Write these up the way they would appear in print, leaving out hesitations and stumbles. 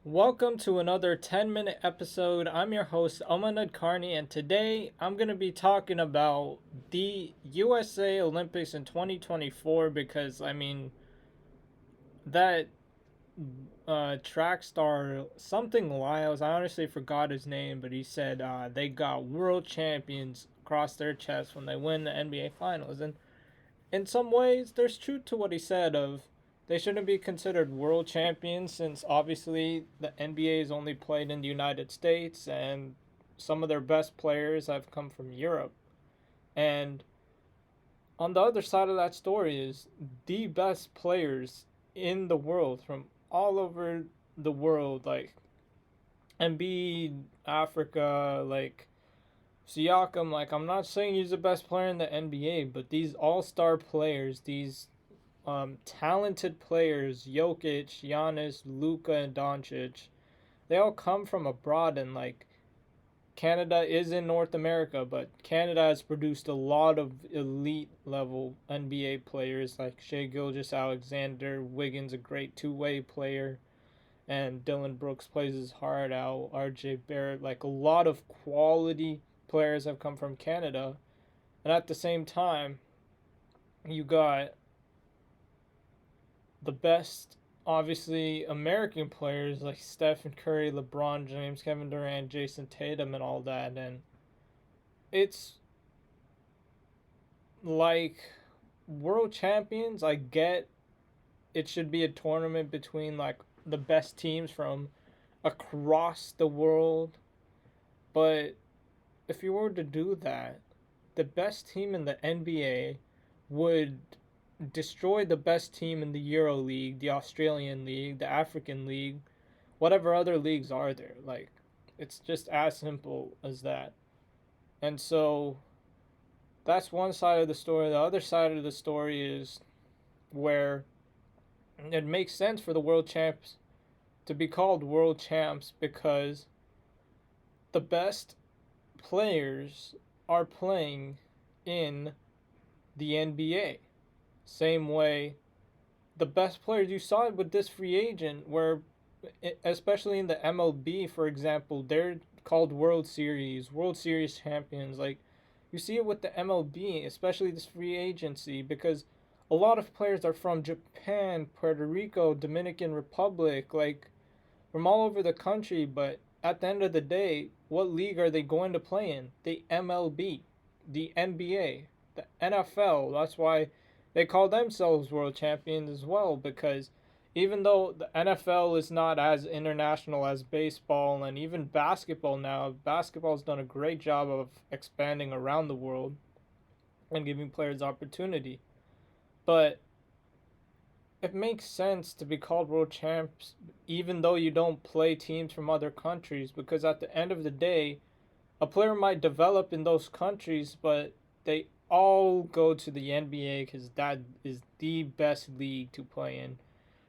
Welcome to another 10-minute episode. I'm your host, Aman, and today I'm going to be talking about the USA Olympics in 2024 because, that track star, something Lyles, I honestly forgot his name, but he said they got world champions across their chest when they win the NBA Finals. And in some ways, there's truth to what he said of they shouldn't be considered world champions since obviously the NBA is only played in the United States and some of their best players have come from Europe. And on the other side of that story is the best players in the world from all over the world, like Embiid, Africa, like Siakam. Like, I'm not saying he's the best player in the NBA, but these all-star players, these talented players, Jokic, Giannis, Luka, and Doncic, they all come from abroad, and like Canada is in North America, but Canada has produced a lot of elite level NBA players like Shea Gilgeous Alexander, Wiggins, a great two-way player, and Dylan Brooks plays his heart out. RJ Barrett, like a lot of quality players have come from Canada, and at the same time, you got the best, obviously, American players like Stephen Curry, LeBron James, Kevin Durant, Jason Tatum, and all that. And it's like world champions. I get it should be a tournament between like the best teams from across the world, but if you were to do that, the best team in the NBA would destroy the best team in the Euro League, the Australian League, the African League, whatever other leagues are there. Like, it's just as simple as that. And so that's one side of the story. The other side of the story is where it makes sense for the world champs to be called world champs because the best players are playing in the NBA. Same way the best players you saw it with this free agent where especially in the MLB, for example, they're called World Series champions. Like, you see it with the MLB, especially this free agency, because a lot of players are from Japan, Puerto Rico, Dominican Republic, like from all over the country. But at the end of the day, what league are they going to play in? The MLB, the NBA, the NFL. That's why they call themselves world champions as well, because even though the NFL is not as international as baseball and even basketball now, basketball's done a great job of expanding around the world and giving players opportunity. But it makes sense to be called world champs even though you don't play teams from other countries, because at the end of the day, a player might develop in those countries, but they all go to the NBA because that is the best league to play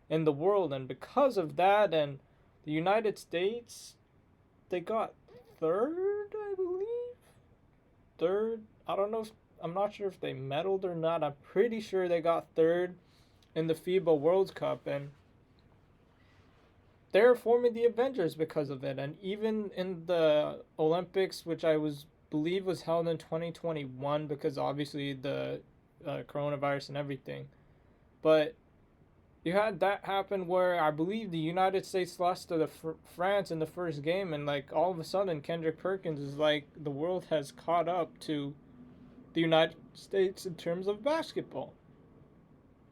in the world. And because of that, and the United States, they got third, I believe. Third. I don't know. I'm not sure if they medaled or not. I'm pretty sure they got third in the FIBA World Cup, and they're forming the Avengers because of it. And even in the Olympics, which I was believe was held in 2021, because obviously the coronavirus and everything, but you had that happen where I believe the United States lost to the France in the first game, and like all of a sudden Kendrick Perkins is like the world has caught up to the United States in terms of basketball.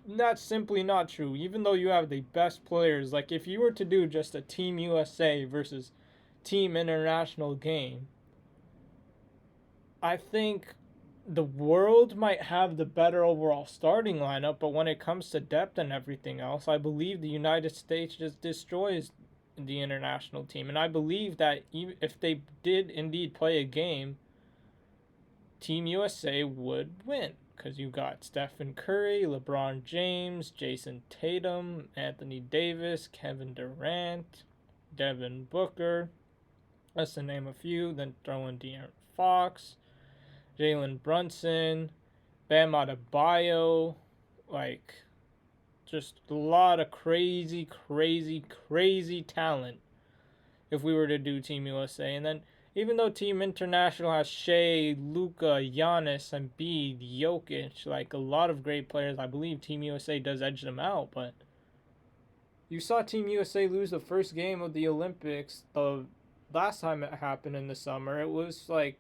That's simply not true. Even though you have the best players, like if you were to do just a Team USA versus Team International game, I think the world might have the better overall starting lineup, but when it comes to depth and everything else, I believe the United States just destroys the international team. And I believe that even if they did indeed play a game, Team USA would win because you got Stephen Curry, LeBron James, Jason Tatum, Anthony Davis, Kevin Durant, Devin Booker. That's to name a few. Then throw in De'Aaron Fox, Jalen Brunson, Bam Adebayo, like just a lot of crazy, crazy, crazy talent if we were to do Team USA. And then even though Team International has Shea, Luka, Giannis, Embiid, Jokic, like a lot of great players, I believe Team USA does edge them out. But you saw Team USA lose the first game of the Olympics the last time it happened in the summer. It was like,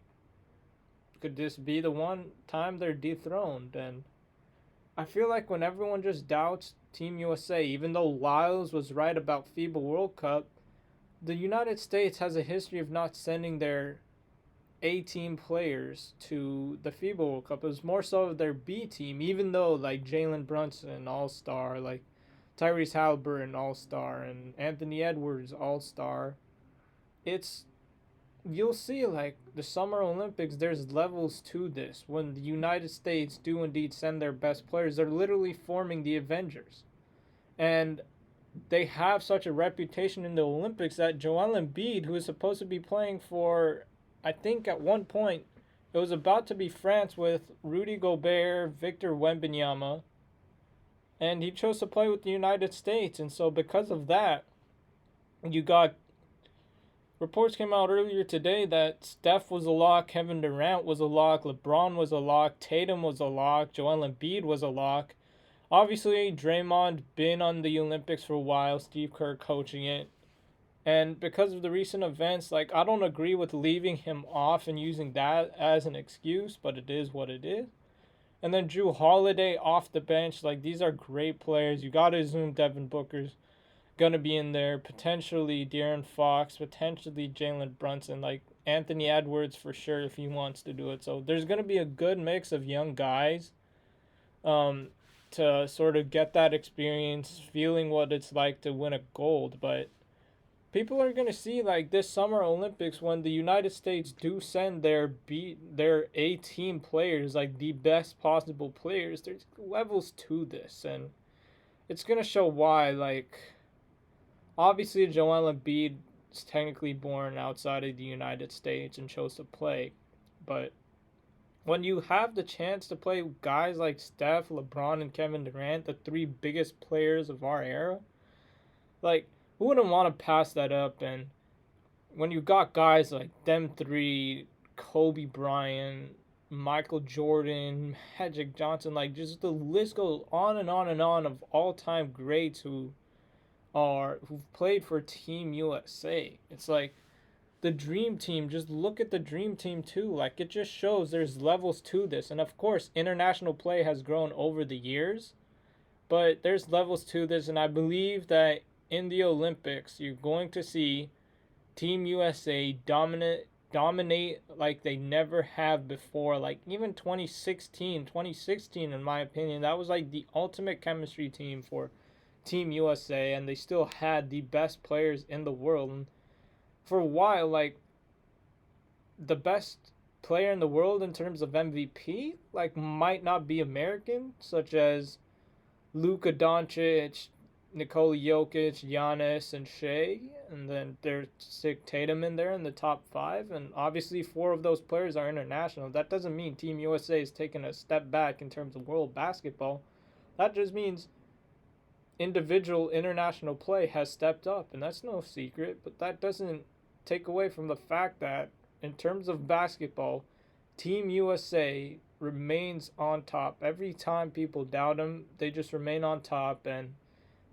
could this be the one time they're dethroned? And I feel like when everyone just doubts Team USA, even though Lyles was right about FIBA World Cup, the United States has a history of not sending their A team players to the FIBA World Cup. It was more so of their B team, even though like Jalen Brunson, All Star, like Tyrese Halliburton, All Star, and Anthony Edwards, All Star. It's You'll see like the Summer Olympics. There's levels to this. When the United States do indeed send their best players, they're literally forming the Avengers, and they have such a reputation in the Olympics that Joel Embiid, who is supposed to be playing for, I think at one point, it was about to be France with Rudy Gobert, Victor Wembanyama, and he chose to play with the United States. And so, because of that, you got reports came out earlier today that Steph was a lock, Kevin Durant was a lock, LeBron was a lock, Tatum was a lock, Joel Embiid was a lock. Obviously, Draymond been on the Olympics for a while, Steve Kerr coaching it. And because of the recent events, like I don't agree with leaving him off and using that as an excuse, but it is what it is. And then Drew Holiday off the bench, like these are great players. You gotta assume Devin Booker's gonna be in there, potentially De'Aaron Fox, potentially Jalen Brunson, like Anthony Edwards for sure if he wants to do it. So there's gonna be a good mix of young guys. Um, to sort of get that experience, feeling what it's like to win a gold. But people are gonna see like this Summer Olympics when the United States do send their A team players, like the best possible players. There's levels to this, and it's gonna show why. Like obviously, Joel Embiid is technically born outside of the United States and chose to play, but when you have the chance to play guys like Steph, LeBron, and Kevin Durant, the three biggest players of our era, like who wouldn't want to pass that up? And when you got guys like them three, Kobe Bryant, Michael Jordan, Magic Johnson, like just the list goes on and on and on of all-time greats who've played for Team USA. It's like the dream team, just look at the dream team too. Like it just shows there's levels to this. And of course international play has grown over the years, but there's levels to this. And I believe that in the Olympics you're going to see Team USA dominate like they never have before. Like even 2016 in my opinion, that was like the ultimate chemistry team for Team USA, and they still had the best players in the world. And for a while, like the best player in the world in terms of MVP, like might not be American, such as Luka Doncic, Nikola Jokic, Giannis, and Shea, and then there's Sick Tatum in there in the top five, and obviously four of those players are international. That doesn't mean Team USA is taking a step back in terms of world basketball. That just means individual international play has stepped up, and that's no secret, but that doesn't take away from the fact that in terms of basketball, Team USA remains on top. Every time people doubt them, they just remain on top, and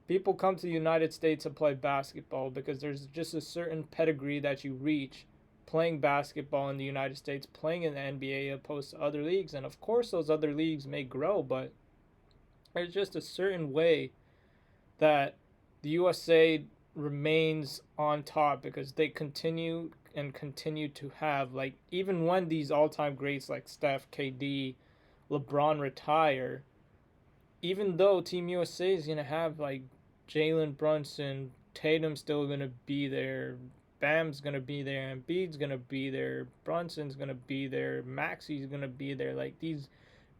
people come to the United States to play basketball because there's just a certain pedigree that you reach playing basketball in the United States, playing in the NBA opposed to other leagues. And of course those other leagues may grow, but there's just a certain way that the USA remains on top because they continue to have, like, even when these all-time greats like Steph, KD, LeBron retire, even though Team USA is going to have like Jalen Brunson, Tatum's still going to be there, Bam's going to be there, Embiid's going to be there, Brunson's going to be there, Maxi's going to be there, like these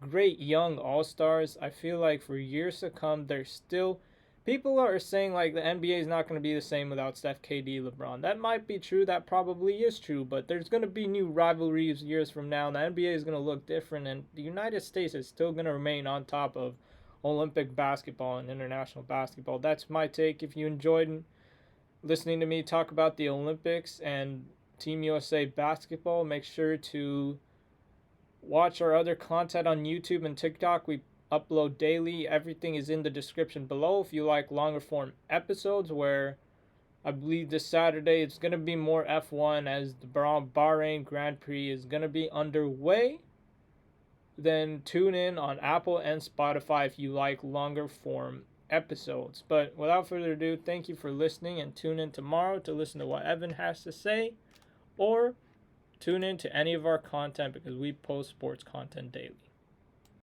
great young all-stars. I feel like for years to come, they're still, people are saying like the NBA is not going to be the same without Steph, KD, LeBron. That might be true. That probably is true. But there's going to be new rivalries years from now. And the NBA is going to look different. And the United States is still going to remain on top of Olympic basketball and international basketball. That's my take. If you enjoyed listening to me talk about the Olympics and Team USA basketball. Make sure to watch our other content on YouTube and TikTok. We upload daily. Everything is in the description below. If you like longer form episodes, where I believe this Saturday it's going to be more F1 as the Bahrain Grand Prix is going to be underway, then tune in on Apple and Spotify if you like longer form episodes. But without further ado, thank you for listening, and tune in tomorrow to listen to what Evan has to say, or tune in to any of our content because we post sports content daily.